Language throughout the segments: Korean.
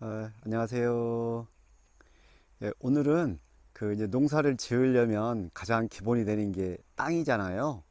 안녕하세요. 예, 오늘은 이제 농사를 지으려면 가장 기본이 되는 게 땅이잖아요.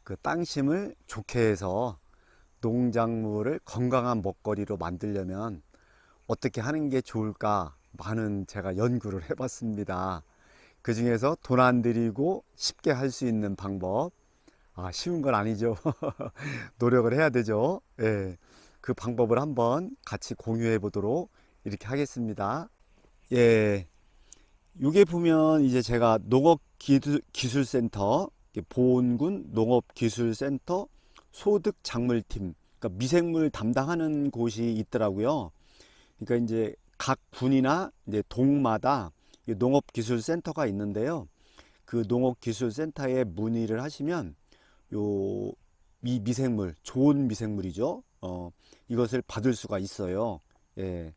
그 땅심을 좋게 해서 농작물을 건강한 먹거리로 만들려면 어떻게 하는 게 좋을까 많은 제가 연구를 해봤습니다. 그 중에서 돈 안 들이고 쉽게 할 수 있는 방법. 쉬운 건 아니죠. 노력을 해야 되죠. 예, 그 방법을 한번 같이 공유해 보도록 이렇게 하겠습니다. 예, 요게 보면 이제 제가 농업기술센터, 보은군 농업기술센터 소득작물팀, 그러니까 미생물 담당하는 곳이 있더라고요. 그러니까 이제 각 군이나 이제 동마다 농업기술센터가 있는데요. 그 농업기술센터에 문의를 하시면 요 미생물, 좋은 미생물이죠. 이것을 받을 수가 있어요. 예.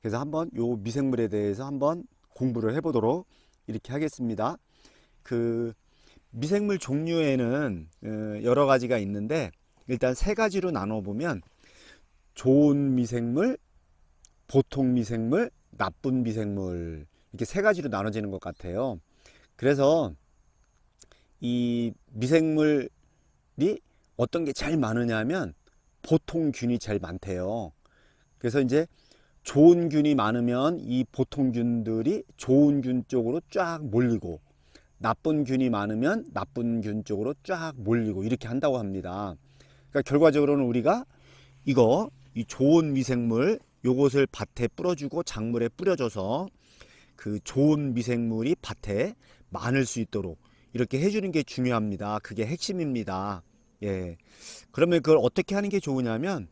그래서 한번 요 미생물에 대해서 한번 공부를 해보도록 이렇게 하겠습니다. 그 미생물 종류에는 여러 가지가 있는데 일단 세 가지로 나눠 보면 좋은 미생물, 보통 미생물, 나쁜 미생물 이렇게 세 가지로 나눠지는 것 같아요. 그래서 이 미생물이 어떤 게 제일 많으냐 하면 보통균이 제일 많대요. 그래서 이제 좋은 균이 많으면 이 보통균들이 좋은 균 쪽으로 쫙 몰리고 나쁜 균이 많으면 나쁜 균 쪽으로 쫙 몰리고 이렇게 한다고 합니다. 그러니까 결과적으로는 우리가 이 좋은 미생물 요것을 밭에 뿌려주고 작물에 뿌려줘서 그 좋은 미생물이 밭에 많을 수 있도록 이렇게 해주는 게 중요합니다. 그게 핵심입니다. 예. 그러면 그걸 어떻게 하는 게 좋으냐면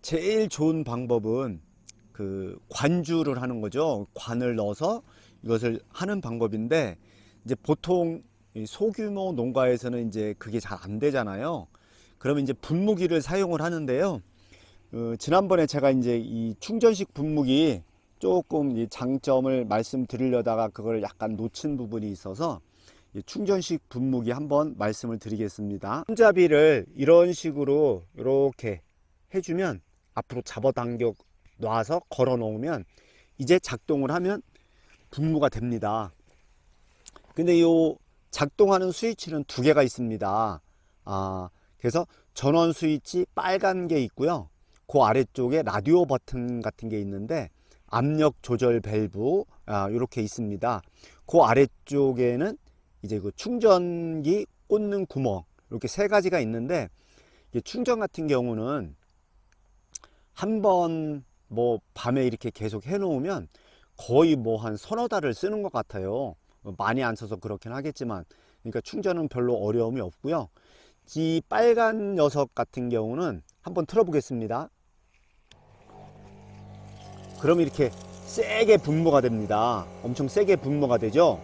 제일 좋은 방법은 그 관주를 하는 거죠. 관을 넣어서 이것을 하는 방법인데 이제 보통 소규모 농가에서는 이제 그게 잘 안 되잖아요. 그러면 이제 분무기를 사용을 하는데요. 지난번에 제가 이제 이 충전식 분무기 조금 이 장점을 말씀드리려다가 그걸 약간 놓친 부분이 있어서 이 충전식 분무기 한번 말씀을 드리겠습니다. 손잡이를 이런 식으로 이렇게 해주면 앞으로 잡아당겨 놔서 걸어 놓으면 이제 작동을 하면 분무가 됩니다. 근데 이 작동하는 스위치는 두 개가 있습니다. 그래서 전원 스위치 빨간 게 있고요. 그 아래쪽에 라디오 버튼 같은 게 있는데 압력 조절 밸브 이렇게 있습니다. 그 아래쪽에는 이제 그 충전기 꽂는 구멍 이렇게 세 가지가 있는데 충전 같은 경우는 한번 뭐 밤에 이렇게 계속 해 놓으면 거의 뭐 한 서너 달을 쓰는 것 같아요. 많이 안 써서 그렇긴 하겠지만 그러니까 충전은 별로 어려움이 없고요. 이 빨간 녀석 같은 경우는 한번 틀어 보겠습니다. 그럼 이렇게 세게 분무가 됩니다. 엄청 세게 분무가 되죠.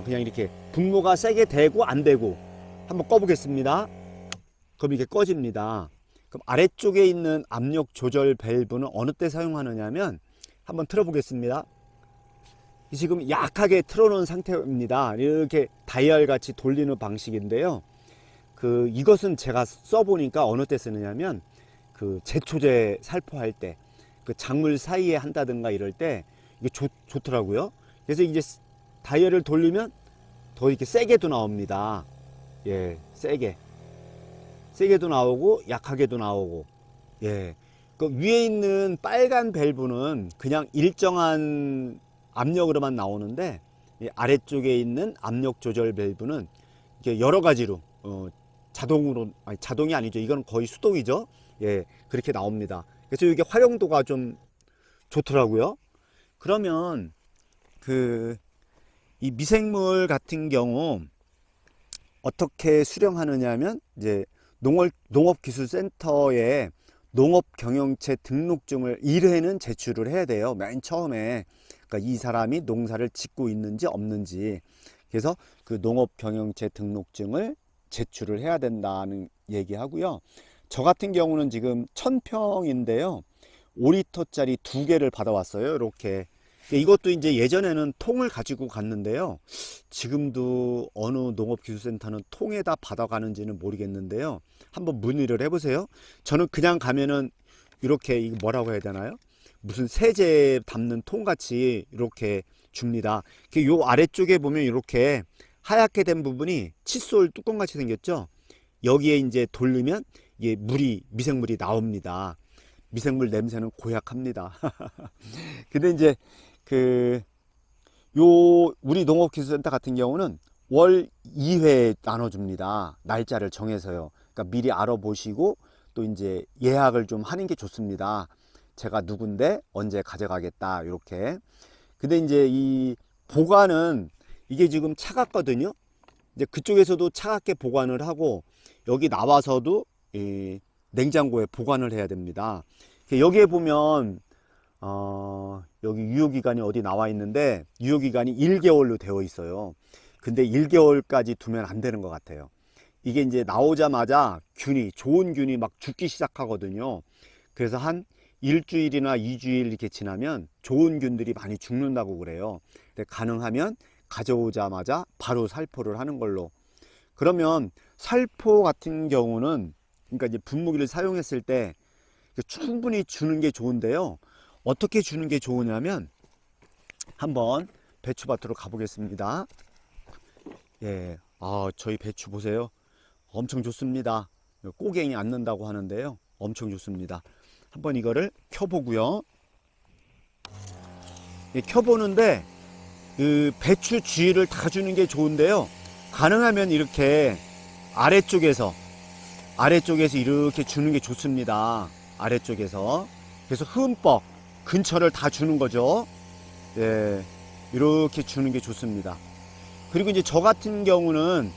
그냥 이렇게 분무가 세게 되고 안 되고 한번 꺼 보겠습니다. 그럼 이게 꺼집니다. 그럼 아래쪽에 있는 압력 조절 밸브는 어느 때 사용하느냐면 한번 틀어 보겠습니다. 지금 약하게 틀어 놓은 상태입니다. 이렇게 다이얼 같이 돌리는 방식인데요. 이것은 제가 써 보니까 어느 때 쓰느냐면 그 제초제 살포할 때 그 작물 사이에 한다든가 이럴 때 이게 좋더라고요. 그래서 이제 다이얼을 돌리면 더 이렇게 세게도 나옵니다. 예, 세게도 나오고 약하게도 나오고. 예. 그 위에 있는 빨간 밸브는 그냥 일정한 압력으로만 나오는데 이 아래쪽에 있는 압력 조절 밸브는 이렇게 여러 가지로 자동으로 자동이 아니죠. 이건 거의 수동이죠. 예. 그렇게 나옵니다. 그래서 이게 활용도가 좀 좋더라고요. 그러면 이 미생물 같은 경우 어떻게 수령하느냐 하면 이제 농업기술센터에 농업경영체 등록증을 1회는 제출을 해야 돼요. 맨 처음에. 그러니까 이 사람이 농사를 짓고 있는지 없는지. 그래서 그 농업경영체 등록증을 제출을 해야 된다는 얘기하고요. 저 같은 경우는 지금 1000평인데요. 5리터짜리 2개를 받아왔어요. 이렇게. 이것도 이제 예전에는 통을 가지고 갔는데요. 지금도 어느 농업기술센터는 통에다 받아가는지는 모르겠는데요. 한번 문의를 해보세요. 저는 그냥 가면은 이렇게 이거 뭐라고 해야 되나요? 무슨 세제 담는 통 같이 이렇게 줍니다. 요 아래쪽에 보면 이렇게 하얗게 된 부분이 칫솔 뚜껑 같이 생겼죠. 여기에 이제 돌리면 이게 미생물이 나옵니다. 미생물 냄새는 고약합니다. 근데 이제 우리 농업기술센터 같은 경우는 월 2회 나눠줍니다. 날짜를 정해서요. 그러니까 미리 알아보시고 또 이제 예약을 좀 하는 게 좋습니다. 제가 누군데 언제 가져가겠다 이렇게. 근데 이제 이 보관은 이게 지금 차갑거든요. 이제 그쪽에서도 차갑게 보관을 하고 여기 나와서도 이 냉장고에 보관을 해야 됩니다. 여기에 보면 여기 유효기간이 어디 나와 있는데 유효기간이 1개월로 되어 있어요. 근데 1개월까지 두면 안 되는 것 같아요. 이게 이제 나오자마자 좋은 균이 막 죽기 시작하거든요. 그래서 한 일주일이나 2주일 이렇게 지나면 좋은 균들이 많이 죽는다고 그래요. 근데 가능하면 가져오자마자 바로 살포를 하는 걸로. 그러면 살포 같은 경우는 그러니까 이제 분무기를 사용했을 때 충분히 주는 게 좋은데요. 어떻게 주는 게 좋으냐면 한번 배추밭으로 가보겠습니다. 예, 저희 배추 보세요. 엄청 좋습니다. 꼬갱이 앉는다고 하는데요. 엄청 좋습니다. 한번 이거를 켜보고요. 예, 켜보는데 그 배추 주위를 다 주는 게 좋은데요. 가능하면 이렇게 아래쪽에서 이렇게 주는 게 좋습니다. 아래쪽에서. 그래서 흠뻑 근처를 다 주는 거죠. 예, 이렇게 주는 게 좋습니다. 그리고 이제 저 같은 경우는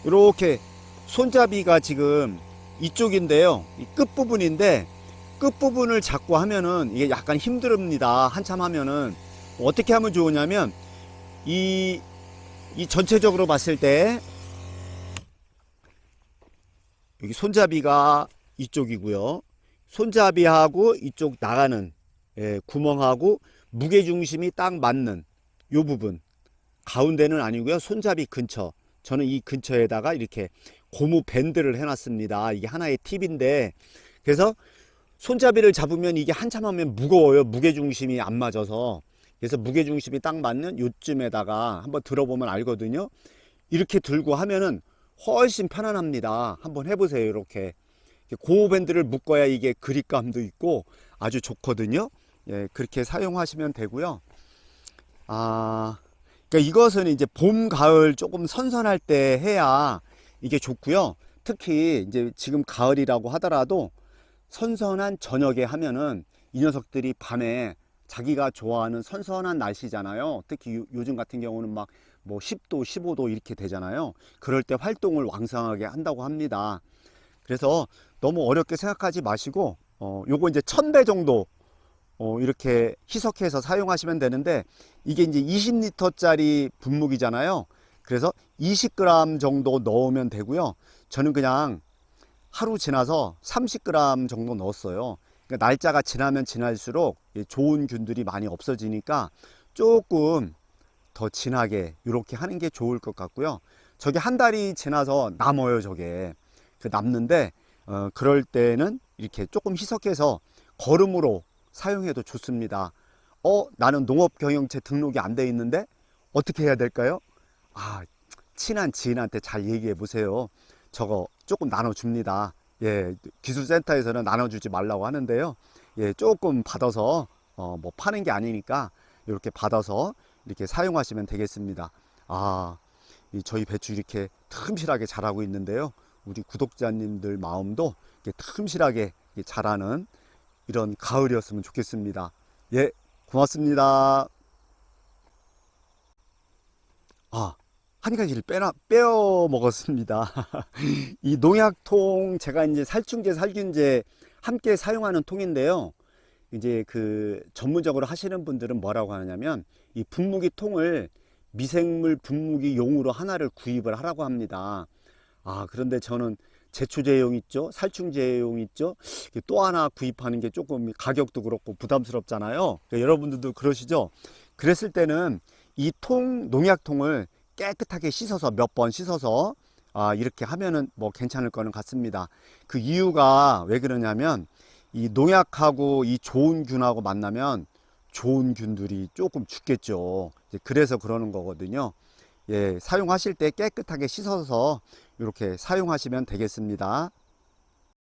이렇게 손잡이가 지금 이쪽인데요. 이 끝부분인데 끝부분을 잡고 하면은 이게 약간 힘듭니다. 한참 하면은 어떻게 하면 좋으냐면 이 전체적으로 봤을 때 여기 손잡이가 이쪽이고요. 손잡이하고 이쪽 나가는 구멍하고 무게중심이 딱 맞는 요 부분 가운데는 아니고요. 손잡이 근처. 저는 이 근처에다가 이렇게 고무 밴드를 해놨습니다. 이게 하나의 팁인데 그래서 손잡이를 잡으면 이게 한참 하면 무거워요. 무게중심이 안 맞아서. 그래서 무게중심이 딱 맞는 요쯤에다가 한번 들어보면 알거든요. 이렇게 들고 하면은 훨씬 편안합니다. 한번 해보세요. 이렇게 고무 밴드를 묶어야 이게 그립감도 있고 아주 좋거든요. 예, 그렇게 사용하시면 되고요. 그러니까 이것은 이제 봄, 가을 조금 선선할 때 해야 이게 좋고요. 특히 이제 지금 가을이라고 하더라도 선선한 저녁에 하면은 이 녀석들이 밤에 자기가 좋아하는 선선한 날씨잖아요. 특히 요즘 같은 경우는 막 뭐 10도, 15도 이렇게 되잖아요. 그럴 때 활동을 왕성하게 한다고 합니다. 그래서 너무 어렵게 생각하지 마시고 요거 이제 1000배 정도 이렇게 희석해서 사용하시면 되는데 이게 이제 20리터짜리 분무기잖아요. 그래서 20g 정도 넣으면 되고요. 저는 그냥 하루 지나서 30g 정도 넣었어요. 그러니까 날짜가 지나면 지날수록 좋은 균들이 많이 없어지니까 조금 더 진하게 이렇게 하는 게 좋을 것 같고요. 저게 한 달이 지나서 남아요. 저게 남는데 그럴 때는 이렇게 조금 희석해서 거름으로 사용해도 좋습니다. 나는 농업경영체 등록이 안 돼 있는데 어떻게 해야 될까요? 친한 지인한테 잘 얘기해 보세요. 저거 조금 나눠줍니다. 예, 기술센터에서는 나눠주지 말라고 하는데요. 예, 조금 받아서 뭐 파는 게 아니니까 이렇게 받아서 이렇게 사용하시면 되겠습니다. 저희 배추 이렇게 틈실하게 자라고 있는데요. 우리 구독자님들 마음도 이렇게 틈실하게 자라는 이런 가을이었으면 좋겠습니다. 예, 고맙습니다. 한 가지를 빼어 먹었습니다. 이 농약통 제가 이제 살충제, 살균제 함께 사용하는 통인데요. 이제 전문적으로 하시는 분들은 뭐라고 하냐면 이 분무기 통을 미생물 분무기 용으로 하나를 구입을 하라고 합니다. 그런데 저는 제초제용 있죠, 살충제용 있죠, 또 하나 구입하는 게 조금 가격도 그렇고 부담스럽잖아요. 그러니까 여러분들도 그러시죠? 그랬을 때는 이 농약통을 깨끗하게 씻어서 몇 번 씻어서 이렇게 하면은 뭐 괜찮을 거는 같습니다. 그 이유가 왜 그러냐면 이 농약하고 이 좋은 균하고 만나면 좋은 균들이 조금 죽겠죠. 이제 그래서 그러는 거거든요. 예, 사용하실 때 깨끗하게 씻어서 이렇게 사용하시면 되겠습니다.